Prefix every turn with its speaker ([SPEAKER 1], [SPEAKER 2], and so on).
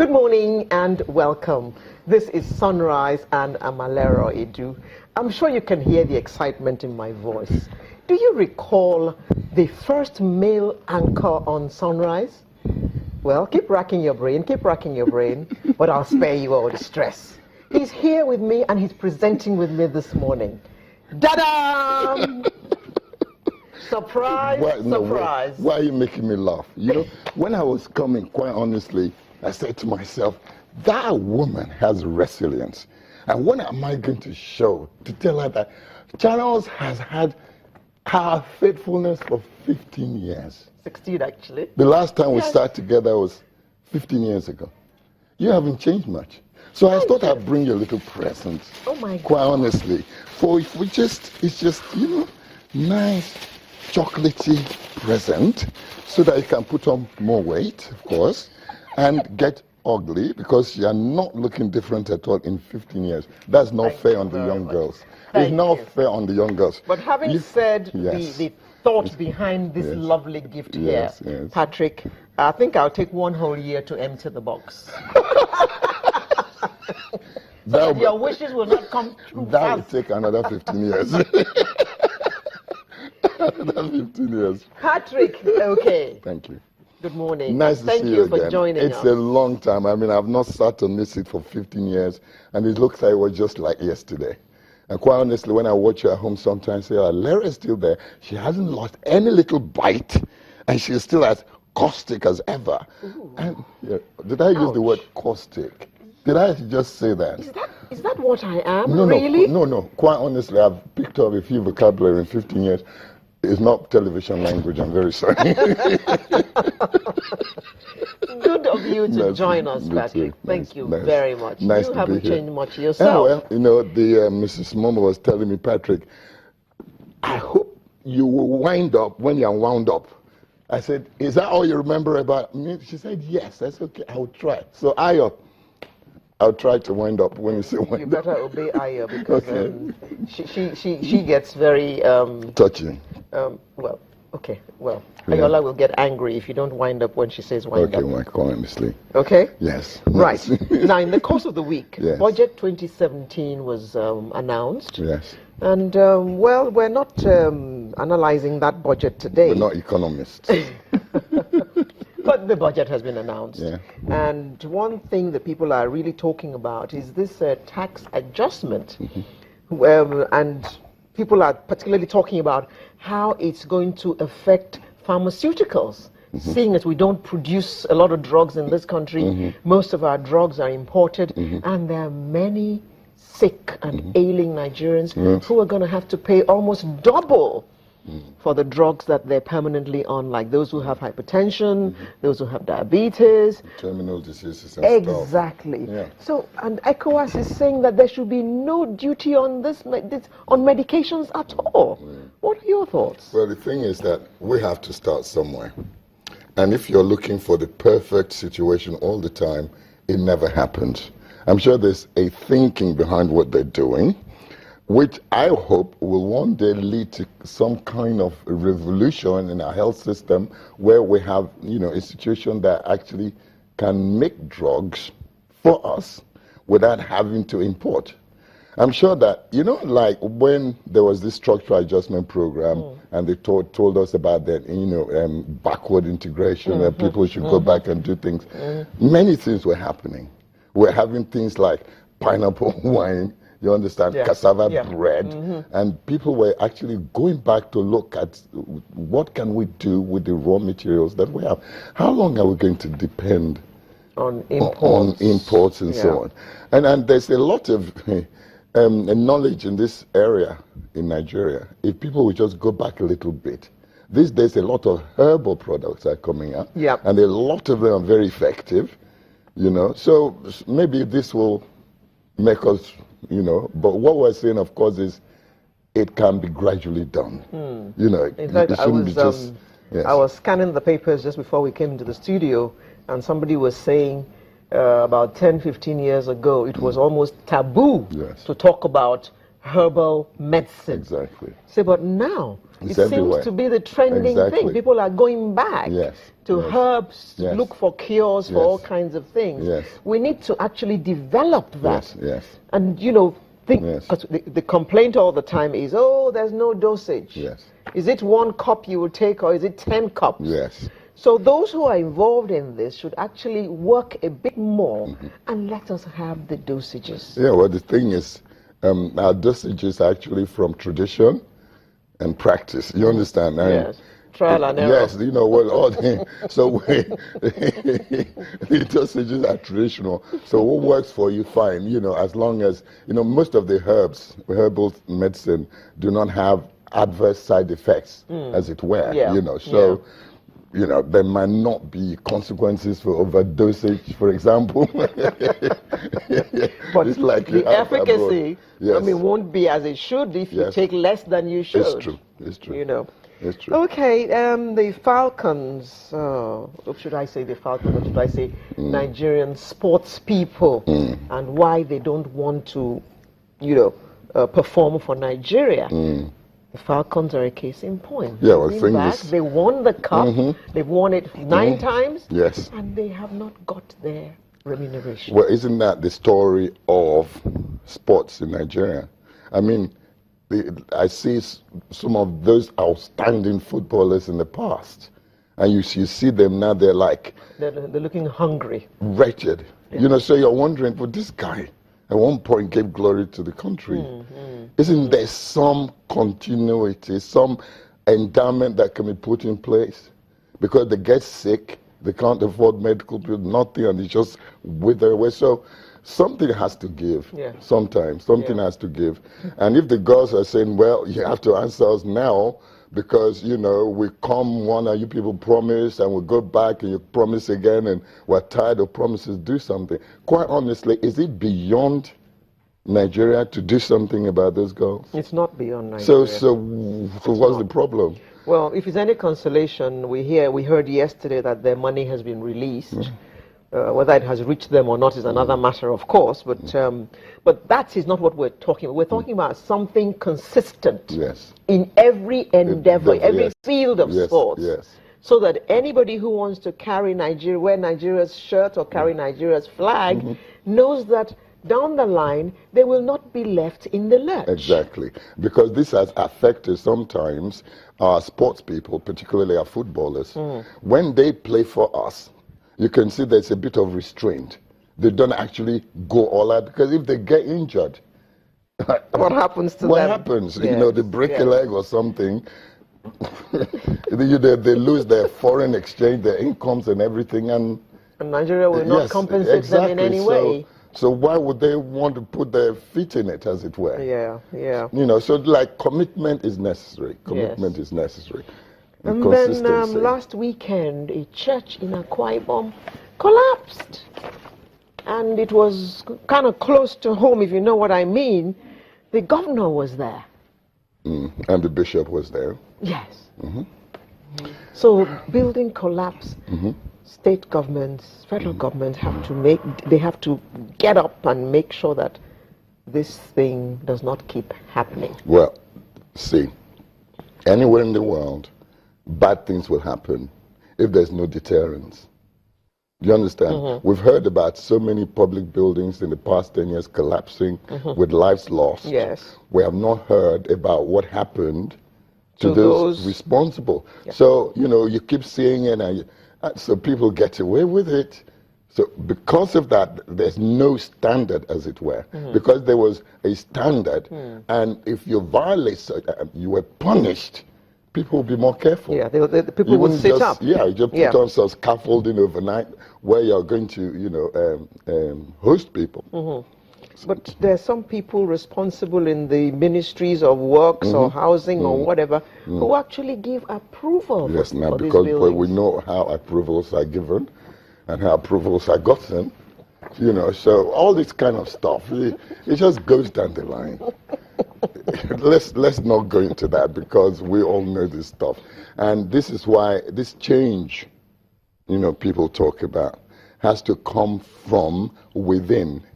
[SPEAKER 1] Good morning and welcome. This is Sunrise and Amalero Edu. I'm sure you can hear the excitement in my voice. Do you recall the first male anchor on Sunrise? Well, keep racking your brain, but I'll spare you all the stress. He's here with me and he's presenting with me this morning. Da-da! Surprise, surprise.
[SPEAKER 2] Why are you making me laugh? You know, when I was coming, quite honestly, I said to myself, that woman has resilience. And when am I going to show to tell her that Charles has had her faithfulness for 15 years?
[SPEAKER 1] 16 actually.
[SPEAKER 2] The last time we started together was 15 years ago. You haven't changed much. So I thought I'd bring you a little present.
[SPEAKER 1] Oh my God.
[SPEAKER 2] Quite honestly. For if we just, it's just, you know, nice chocolatey present so that you can put on more weight, of course, and get ugly because you are not looking different at all in 15 years. That's not fair on the young girls. It's not fair on the young girls.
[SPEAKER 1] But having said the thought behind this lovely gift here, Patrick, I think I'll take 1 whole year to empty the box. So that your wishes will not come true.
[SPEAKER 2] That will take another 15 years. Another 15 years.
[SPEAKER 1] Patrick, okay.
[SPEAKER 2] Thank you.
[SPEAKER 1] Good morning.
[SPEAKER 2] Nice to see you again.
[SPEAKER 1] Thank you for joining us.
[SPEAKER 2] It's a long time. I mean, I've not sat on this seat for 15 years, and it looks like it was just like yesterday. And quite honestly, when I watch her at home sometimes, I say, oh, Larry's still there. She hasn't lost any little bite, and she's still as caustic as ever.
[SPEAKER 1] Ooh.
[SPEAKER 2] And did I use the word caustic? Did I just say that?
[SPEAKER 1] Is that what I am?
[SPEAKER 2] No,
[SPEAKER 1] really?
[SPEAKER 2] No. Quite honestly, I've picked up a few vocabulary in 15 years. It's not television language, I'm very sorry.
[SPEAKER 1] Good of you to join us, Patrick. Thank you very much.
[SPEAKER 2] Nice
[SPEAKER 1] you
[SPEAKER 2] to
[SPEAKER 1] haven't
[SPEAKER 2] be here.
[SPEAKER 1] changed much yourself.
[SPEAKER 2] Well, you know, the Mrs. Momo was telling me, Patrick, I hope you will wind up when you're wound up. I said, is that all you remember about me? She said, yes. I said, okay, I'll try. So I'll try to wind up when you say wind up.
[SPEAKER 1] You better obey Aya because she gets very
[SPEAKER 2] touchy.
[SPEAKER 1] Well, Ayola will get angry if you don't wind up when she says wind up.
[SPEAKER 2] Okay, well, quite honestly.
[SPEAKER 1] Okay?
[SPEAKER 2] Yes.
[SPEAKER 1] Right. Now, in the course of the week,
[SPEAKER 2] Yes.
[SPEAKER 1] Budget 2017 was announced.
[SPEAKER 2] Yes.
[SPEAKER 1] And, well, we're not analyzing that budget today.
[SPEAKER 2] We're not economists.
[SPEAKER 1] But the budget has been announced.
[SPEAKER 2] Yeah.
[SPEAKER 1] And one thing that people are really talking about is this tax adjustment. And people are particularly talking about how it's going to affect pharmaceuticals. Seeing as we don't produce a lot of drugs in this country, most of our drugs are imported, and there are many sick and ailing Nigerians who are going to have to pay almost double for the drugs that they're permanently on, like those who have hypertension, those who have diabetes.
[SPEAKER 2] Terminal diseases and stuff.
[SPEAKER 1] Exactly. Yeah. So, and ECOWAS is saying that there should be no duty on on medications at all. What are your thoughts?
[SPEAKER 2] Well, the thing is that we have to start somewhere. And if you're looking for the perfect situation all the time, it never happens. I'm sure there's a thinking behind what they're doing, which I hope will one day lead to some kind of revolution in our health system where we have, you know, institutions that actually can make drugs for us without having to import. I'm sure that, you know, like when there was this structural adjustment program and they told us about that, you know, backward integration, that people should go back and do things. Many things were happening. We're having things like pineapple wine, you understand, cassava bread, and people were actually going back to look at what can we do with the raw materials that we have. How long are we going to depend
[SPEAKER 1] on imports
[SPEAKER 2] and so on? And there's a lot of knowledge in this area in Nigeria. If people would just go back a little bit, these days a lot of herbal products are coming up, and a lot of them are very effective, you know. So maybe this will make us, you know, but what we're saying, of course, is it can be gradually done. You know,
[SPEAKER 1] in fact,
[SPEAKER 2] it shouldn't be just. Yes.
[SPEAKER 1] I was scanning the papers just before we came into the studio, and somebody was saying about 10, 15 years ago, it was almost taboo to talk about herbal medicine.
[SPEAKER 2] Exactly.
[SPEAKER 1] So, but now
[SPEAKER 2] It's
[SPEAKER 1] it
[SPEAKER 2] everywhere.
[SPEAKER 1] seems to be the trending
[SPEAKER 2] Exactly.
[SPEAKER 1] thing. People are going back
[SPEAKER 2] Yes.
[SPEAKER 1] to
[SPEAKER 2] Yes.
[SPEAKER 1] herbs,
[SPEAKER 2] Yes.
[SPEAKER 1] look for cures for
[SPEAKER 2] Yes.
[SPEAKER 1] all kinds of things.
[SPEAKER 2] Yes.
[SPEAKER 1] We need to actually develop that.
[SPEAKER 2] Yes, yes.
[SPEAKER 1] And, you know, think,
[SPEAKER 2] Yes.
[SPEAKER 1] 'cause the complaint all the time is, oh, there's no dosage.
[SPEAKER 2] Yes.
[SPEAKER 1] Is it 1 cup you will take, or is it 10 cups?
[SPEAKER 2] Yes.
[SPEAKER 1] So those who are involved in this should actually work a bit more and let us have the dosages.
[SPEAKER 2] Yeah, well, the thing is, our dosages are actually from tradition and practice. You understand? And
[SPEAKER 1] Yes. Trial and error.
[SPEAKER 2] Yes, you know what? The dosages are traditional. So what works for you, fine. You know, as long as most of the herbal medicine do not have adverse side effects, as it were.
[SPEAKER 1] Yeah.
[SPEAKER 2] You know, so. You know, there might not be consequences for overdosage, for example.
[SPEAKER 1] But
[SPEAKER 2] it's like
[SPEAKER 1] the efficacy,
[SPEAKER 2] yes.
[SPEAKER 1] I mean, won't be as it should if you
[SPEAKER 2] Yes.
[SPEAKER 1] take less than you should.
[SPEAKER 2] It's true. It's true.
[SPEAKER 1] You know.
[SPEAKER 2] It's true.
[SPEAKER 1] Okay, the Falcons, should I say the Falcons, or should I say Nigerian sports people, and why they don't want to, perform for Nigeria. The Falcons are a case in point.
[SPEAKER 2] Yeah, well,
[SPEAKER 1] Looking
[SPEAKER 2] thing
[SPEAKER 1] back,
[SPEAKER 2] is-
[SPEAKER 1] they won the cup. They've won it 9 times.
[SPEAKER 2] Yes.
[SPEAKER 1] And they have not got their remuneration.
[SPEAKER 2] Well, isn't that the story of sports in Nigeria? I mean, I see some of those outstanding footballers in the past, and you see them now, they're like
[SPEAKER 1] They're looking hungry.
[SPEAKER 2] wretched. So you're wondering, but this guy at one point gave glory to the country. Isn't there some continuity, some endowment that can be put in place? Because they get sick, they can't afford medical bills, nothing, and they just wither away. So something has to give.
[SPEAKER 1] Yeah.
[SPEAKER 2] Sometimes something has to give. And if the girls are saying, well, you have to answer us now, because we come one and you people promise and we go back and you promise again and we're tired of promises, do something. Quite honestly, is it beyond Nigeria to do something about those girls?
[SPEAKER 1] It's not beyond Nigeria.
[SPEAKER 2] So what's the problem?
[SPEAKER 1] Well, if it's any consolation, we heard yesterday that their money has been released. Whether it has reached them or not is another matter, of course. But that is not what we're talking about. We're talking about something consistent
[SPEAKER 2] Yes.
[SPEAKER 1] in every endeavor, every
[SPEAKER 2] yes.
[SPEAKER 1] field of
[SPEAKER 2] Yes,
[SPEAKER 1] sports.
[SPEAKER 2] yes.
[SPEAKER 1] So that anybody who wants to carry Nigeria, wear Nigeria's shirt or carry Nigeria's flag, knows that down the line they will not be left in the lurch.
[SPEAKER 2] Exactly. Because this has affected sometimes our sports people, particularly our footballers. When they play for us, you can see there's a bit of restraint. They don't actually go all out, because if they get injured,
[SPEAKER 1] What happens to
[SPEAKER 2] what
[SPEAKER 1] them?
[SPEAKER 2] happens?
[SPEAKER 1] Yes,
[SPEAKER 2] They break
[SPEAKER 1] yes.
[SPEAKER 2] a leg or something. they lose their foreign exchange, their incomes and everything, and
[SPEAKER 1] Nigeria will not
[SPEAKER 2] yes,
[SPEAKER 1] compensate them in any way.
[SPEAKER 2] So why would they want to put their feet in it, as it were?
[SPEAKER 1] Yeah.
[SPEAKER 2] So like commitment is necessary. Commitment is necessary.
[SPEAKER 1] And
[SPEAKER 2] consistency.
[SPEAKER 1] then last weekend, a church in Akwa Ibom collapsed. And it was kind of close to home, if you know what I mean. The governor was there.
[SPEAKER 2] And the bishop was there.
[SPEAKER 1] Yes. So building collapse, state governments, federal governments have to get up and make sure that this thing does not keep happening.
[SPEAKER 2] Well, see, anywhere in the world, bad things will happen if there's no deterrence. Do you understand? We've heard about so many public buildings in the past 10 years collapsing with lives lost.
[SPEAKER 1] Yes.
[SPEAKER 2] We have not heard about what happened to
[SPEAKER 1] To
[SPEAKER 2] those
[SPEAKER 1] those-
[SPEAKER 2] responsible.
[SPEAKER 1] Yeah.
[SPEAKER 2] So, you keep seeing it, and so people get away with it. So because of that, there's no standard, as it were. Because there was a standard, and if you violate, you were punished, people will be more careful.
[SPEAKER 1] Yeah, the people
[SPEAKER 2] You
[SPEAKER 1] would
[SPEAKER 2] wouldn't
[SPEAKER 1] sit
[SPEAKER 2] just,
[SPEAKER 1] up.
[SPEAKER 2] Yeah, you just put on some scaffolding overnight where you're going to, host people.
[SPEAKER 1] But there are some people responsible in the ministries of works or housing or whatever who actually give approval
[SPEAKER 2] Yes, now
[SPEAKER 1] for these
[SPEAKER 2] because
[SPEAKER 1] buildings.
[SPEAKER 2] we know how approvals are given and how approvals are gotten, so all this kind of stuff, it just goes down the line. Let's not go into that, because we all know this stuff. And this is why this change, people talk about, has to come from within